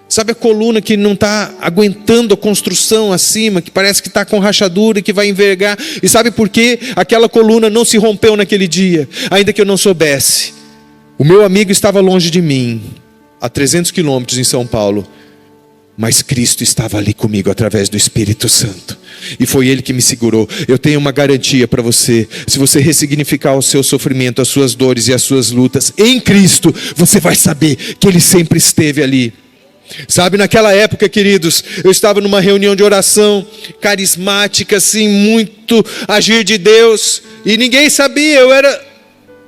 Sabe a coluna que não está aguentando a construção acima, que parece que está com rachadura e que vai envergar? E sabe por quê? Aquela coluna não se rompeu naquele dia, ainda que eu não soubesse. O meu amigo estava longe de mim, a 300 quilômetros em São Paulo, mas Cristo estava ali comigo através do Espírito Santo. E foi Ele que me segurou. Eu tenho uma garantia para você: se você ressignificar o seu sofrimento, as suas dores e as suas lutas em Cristo, você vai saber que Ele sempre esteve ali. Sabe, naquela época, queridos, eu estava numa reunião de oração carismática, assim, muito agir de Deus, e ninguém sabia. Eu era,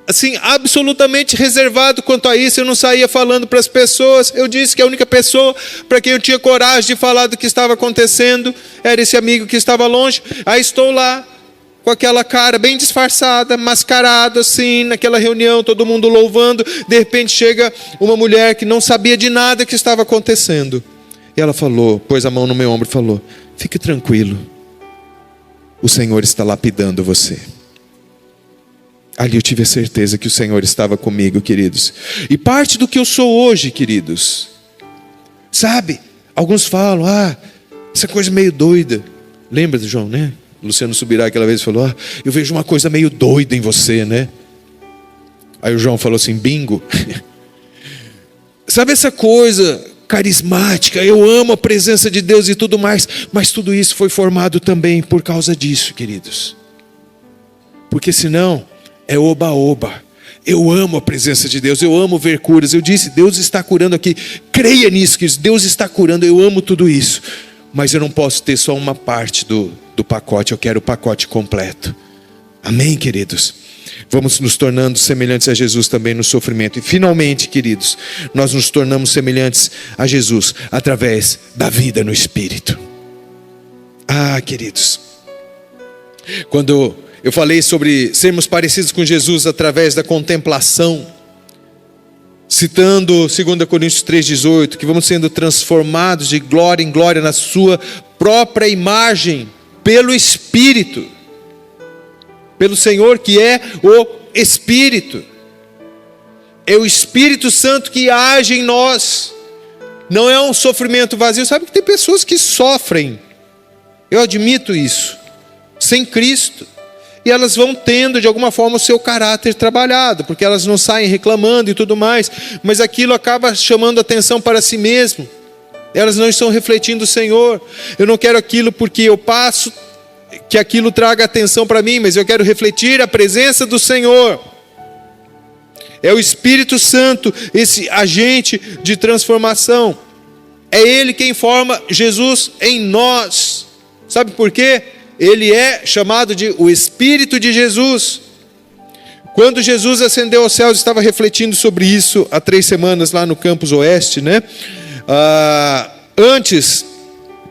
assim, absolutamente reservado quanto a isso. Eu não saía falando para as pessoas. Eu disse que a única pessoa para quem eu tinha coragem de falar do que estava acontecendo era esse amigo que estava longe. Aí estou lá, com aquela cara bem disfarçada, mascarado assim, naquela reunião, todo mundo louvando. De repente chega uma mulher que não sabia de nada que estava acontecendo. E ela falou, pôs a mão no meu ombro e falou: fique tranquilo, o Senhor está lapidando você. Ali eu tive a certeza que o Senhor estava comigo, queridos. E parte do que eu sou hoje, queridos, sabe, alguns falam, essa coisa meio doida. Lembra do João, né? Luciano Subirá aquela vez falou: eu vejo uma coisa meio doida em você, né? Aí o João falou assim: bingo. Sabe essa coisa carismática, eu amo a presença de Deus e tudo mais, mas tudo isso foi formado também por causa disso, queridos. Porque senão é oba-oba. Eu amo a presença de Deus, eu amo ver curas. Eu disse, Deus está curando aqui. Creia nisso, queridos, Deus está curando, eu amo tudo isso. Mas eu não posso ter só uma parte do pacote, eu quero o pacote completo. Amém, queridos? Vamos nos tornando semelhantes a Jesus também no sofrimento. E finalmente, queridos, nós nos tornamos semelhantes a Jesus através da vida no Espírito. Queridos, quando eu falei sobre sermos parecidos com Jesus através da contemplação, citando 2 Coríntios 3,18, que vamos sendo transformados de glória em glória na sua própria imagem, pelo Espírito, pelo Senhor que é o Espírito. É o Espírito Santo que age em nós. Não é um sofrimento vazio. Sabe que tem pessoas que sofrem, eu admito isso, sem Cristo. E elas vão tendo de alguma forma o seu caráter trabalhado, porque elas não saem reclamando e tudo mais, mas aquilo acaba chamando atenção para si mesmo. Elas não estão refletindo o Senhor. Eu não quero aquilo porque eu passo, que aquilo traga atenção para mim, mas eu quero refletir a presença do Senhor. É o Espírito Santo, esse agente de transformação. É Ele quem forma Jesus em nós. Sabe por quê? Ele é chamado de o Espírito de Jesus. Quando Jesus ascendeu aos céus, estava refletindo sobre isso há 3 semanas lá no Campus Oeste, né? Antes,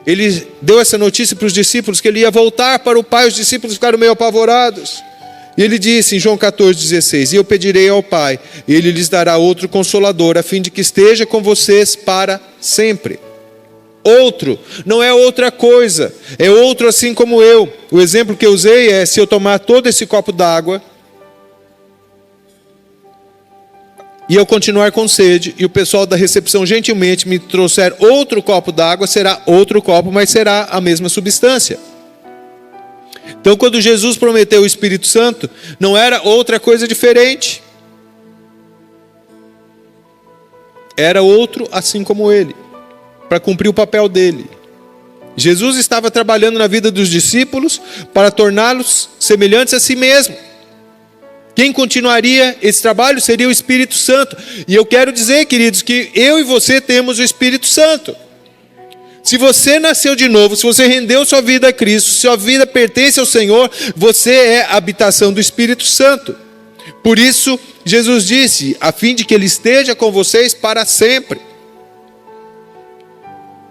ele deu essa notícia para os discípulos que ele ia voltar para o Pai. Os discípulos ficaram meio apavorados. E ele disse em João 14,16: e eu pedirei ao Pai, e Ele lhes dará outro Consolador, a fim de que esteja com vocês para sempre. Outro, não é outra coisa, é outro assim como eu. O exemplo que eu usei é: se eu tomar todo esse copo d'água, e eu continuar com sede, e o pessoal da recepção gentilmente me trouxer outro copo d'água, será outro copo, mas será a mesma substância. Então, quando Jesus prometeu o Espírito Santo, não era outra coisa diferente. Era outro assim como ele, para cumprir o papel dele. Jesus estava trabalhando na vida dos discípulos para torná-los semelhantes a si mesmo. Quem continuaria esse trabalho seria o Espírito Santo. E eu quero dizer, queridos, que eu e você temos o Espírito Santo. Se você nasceu de novo, se você rendeu sua vida a Cristo, se sua vida pertence ao Senhor, você é a habitação do Espírito Santo. Por isso, Jesus disse, a fim de que Ele esteja com vocês para sempre.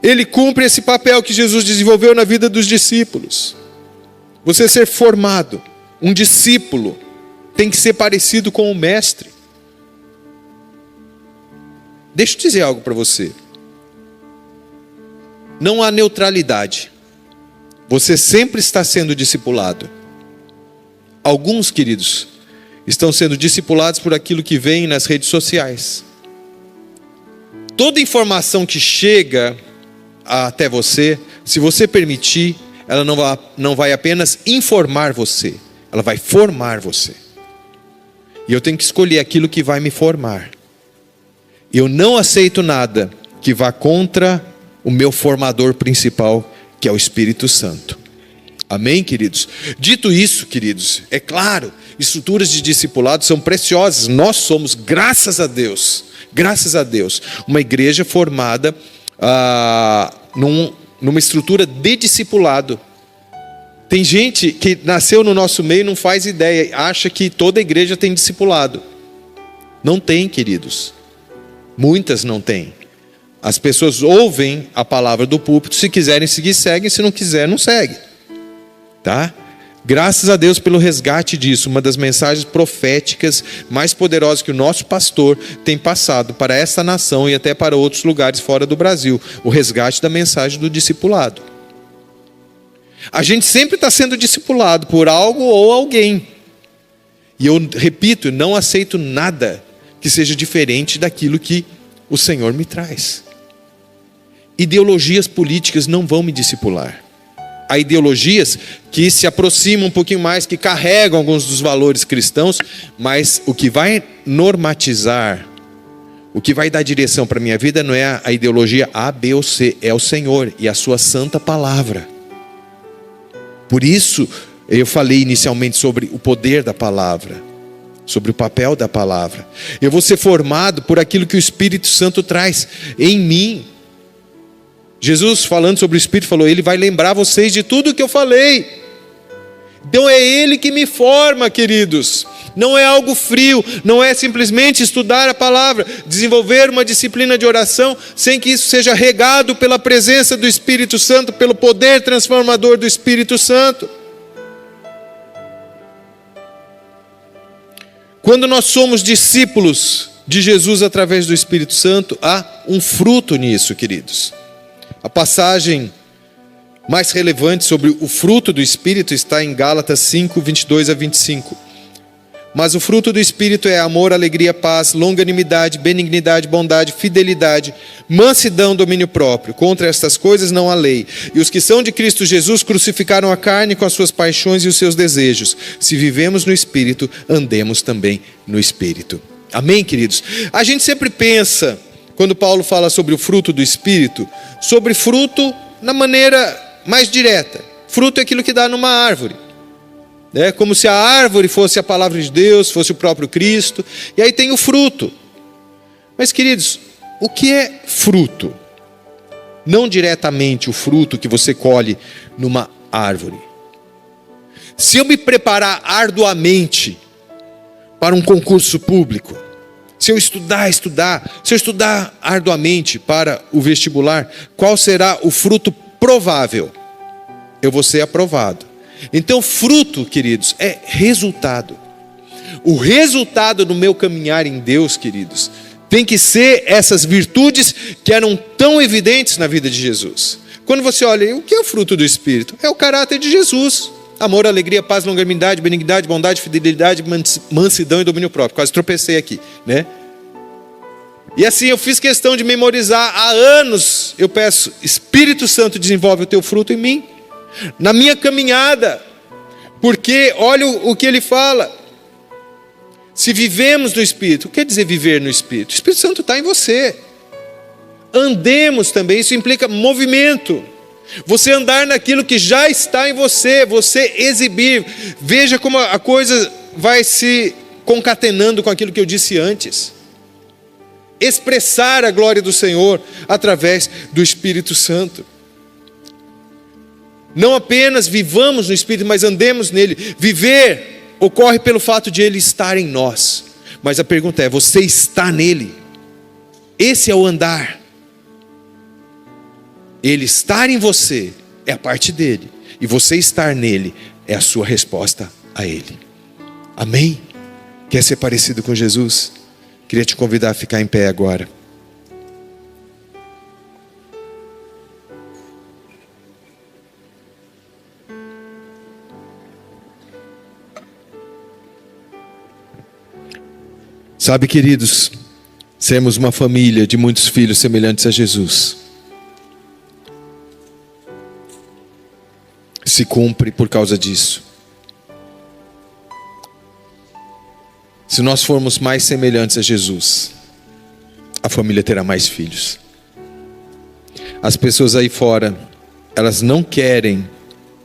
Ele cumpre esse papel que Jesus desenvolveu na vida dos discípulos. Você ser formado, um discípulo, tem que ser parecido com o mestre. Deixa eu dizer algo para você. Não há neutralidade. Você sempre está sendo discipulado. Alguns, queridos, estão sendo discipulados por aquilo que vem nas redes sociais. Toda informação que chega até você, se você permitir, ela não vai apenas informar você, ela vai formar você. E eu tenho que escolher aquilo que vai me formar. Eu não aceito nada que vá contra o meu formador principal, que é o Espírito Santo. Amém, queridos? Dito isso, queridos, é claro, estruturas de discipulado são preciosas. Nós somos, graças a Deus, uma igreja formada numa estrutura de discipulado. Tem gente que nasceu no nosso meio e não faz ideia, acha que toda igreja tem discipulado. Não tem, queridos. Muitas não têm. As pessoas ouvem a palavra do púlpito, se quiserem seguir, seguem, se não quiser, não segue. Tá? Graças a Deus pelo resgate disso, uma das mensagens proféticas mais poderosas que o nosso pastor tem passado para essa nação e até para outros lugares fora do Brasil, o resgate da mensagem do discipulado. A gente sempre está sendo discipulado por algo ou alguém. E eu repito, não aceito nada que seja diferente daquilo que o Senhor me traz. Ideologias políticas não vão me discipular. Há ideologias que se aproximam um pouquinho mais, que carregam alguns dos valores cristãos, mas o que vai normatizar, o que vai dar direção para a minha vida não é a ideologia A, B ou C, é o Senhor e a sua santa palavra. Por isso, eu falei inicialmente sobre o poder da palavra, sobre o papel da palavra. Eu vou ser formado por aquilo que o Espírito Santo traz em mim. Jesus, falando sobre o Espírito, falou, Ele vai lembrar vocês de tudo que eu falei. Então é Ele que me forma, queridos. Não é algo frio, não é simplesmente estudar a palavra, desenvolver uma disciplina de oração, sem que isso seja regado pela presença do Espírito Santo, pelo poder transformador do Espírito Santo. Quando nós somos discípulos de Jesus através do Espírito Santo, há um fruto nisso, queridos. A passagem mais relevante sobre o fruto do Espírito está em Gálatas 5, 22 a 25. Mas o fruto do Espírito é amor, alegria, paz, longanimidade, benignidade, bondade, fidelidade, mansidão, domínio próprio. Contra estas coisas não há lei. E os que são de Cristo Jesus crucificaram a carne com as suas paixões e os seus desejos. Se vivemos no Espírito, andemos também no Espírito. Amém, queridos? A gente sempre pensa, quando Paulo fala sobre o fruto do Espírito, sobre fruto na maneira mais direta. Fruto é aquilo que dá numa árvore. É como se a árvore fosse a palavra de Deus, fosse o próprio Cristo. E aí tem o fruto. Mas, queridos, o que é fruto? Não diretamente o fruto que você colhe numa árvore. Se eu me preparar arduamente para um concurso público, se eu estudar, se eu estudar arduamente para o vestibular, qual será o fruto provável? Eu vou ser aprovado. Então, fruto, queridos, é resultado. O resultado do meu caminhar em Deus, queridos, tem que ser essas virtudes que eram tão evidentes na vida de Jesus. Quando você olha, o que é o fruto do Espírito? É o caráter de Jesus. Amor, alegria, paz, longanimidade, benignidade, bondade, fidelidade, mansidão e domínio próprio. Quase tropecei aqui, né? E assim eu fiz questão de memorizar há anos. Eu peço, Espírito Santo, desenvolve o teu fruto em mim, na minha caminhada. Porque olha o que ele fala. Se vivemos no Espírito, o que quer dizer viver no Espírito? O Espírito Santo está em você. Andemos também, isso implica movimento. Você andar naquilo que já está em você, você exibir. Veja como a coisa vai se concatenando com aquilo que eu disse antes. Expressar a glória do Senhor através do Espírito Santo. Não apenas vivamos no Espírito, mas andemos nele. Viver ocorre pelo fato de ele estar em nós. Mas a pergunta é, você está nele? Esse é o andar. Ele estar em você é a parte dele, e você estar nele é a sua resposta a ele. Amém? Quer ser parecido com Jesus? Queria te convidar a ficar em pé agora. Sabe, queridos, sermos uma família de muitos filhos semelhantes a Jesus se cumpre por causa disso. Se nós formos mais semelhantes a Jesus, a família terá mais filhos. As pessoas aí fora, elas não querem,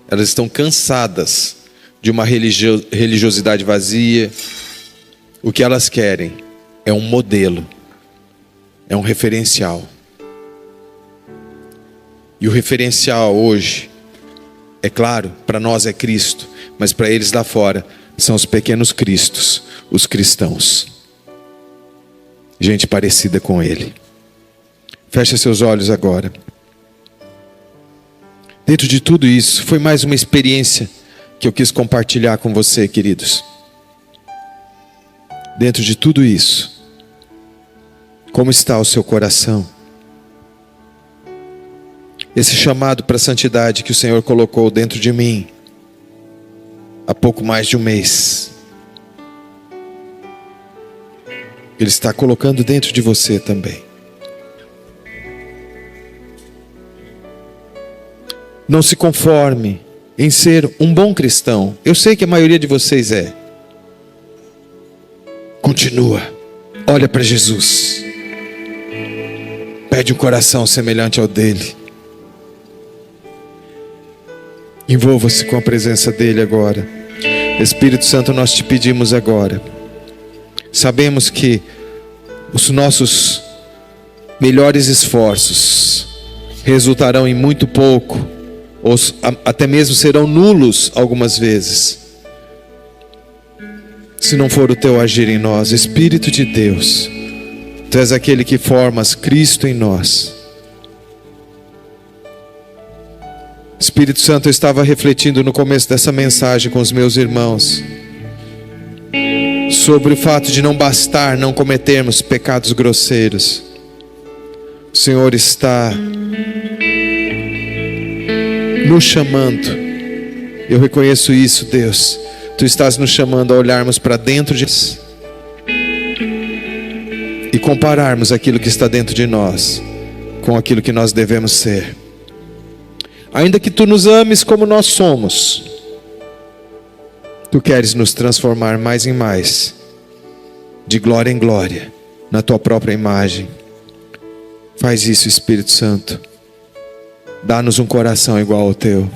elas estão cansadas de uma religiosidade vazia. O que elas querem é um modelo, é um referencial. E o referencial hoje, é claro, para nós é Cristo, mas para eles lá fora são os pequenos cristos, os cristãos. Gente parecida com ele. Feche seus olhos agora. Dentro de tudo isso, foi mais uma experiência que eu quis compartilhar com você, queridos. Dentro de tudo isso, como está o seu coração? Esse chamado para a santidade que o Senhor colocou dentro de mim há pouco mais de um mês, Ele está colocando dentro de você também. Não se conforme em ser um bom cristão. Eu sei que a maioria de vocês é. Continua, olha para Jesus, pede um coração semelhante ao dele. Envolva-se com a presença dele agora. Espírito Santo, nós te pedimos agora. Sabemos que os nossos melhores esforços resultarão em muito pouco, ou até mesmo serão nulos algumas vezes, se não for o teu agir em nós. Espírito de Deus, tu és aquele que formas Cristo em nós. Espírito Santo, eu estava refletindo no começo dessa mensagem com os meus irmãos sobre o fato de não bastar não cometermos pecados grosseiros. O Senhor está nos chamando. Eu reconheço isso, Deus. Tu estás nos chamando a olharmos para dentro de nós e compararmos aquilo que está dentro de nós com aquilo que nós devemos ser. Ainda que tu nos ames como nós somos, tu queres nos transformar mais em mais, de glória em glória, na tua própria imagem. Faz isso, Espírito Santo. Dá-nos um coração igual ao teu.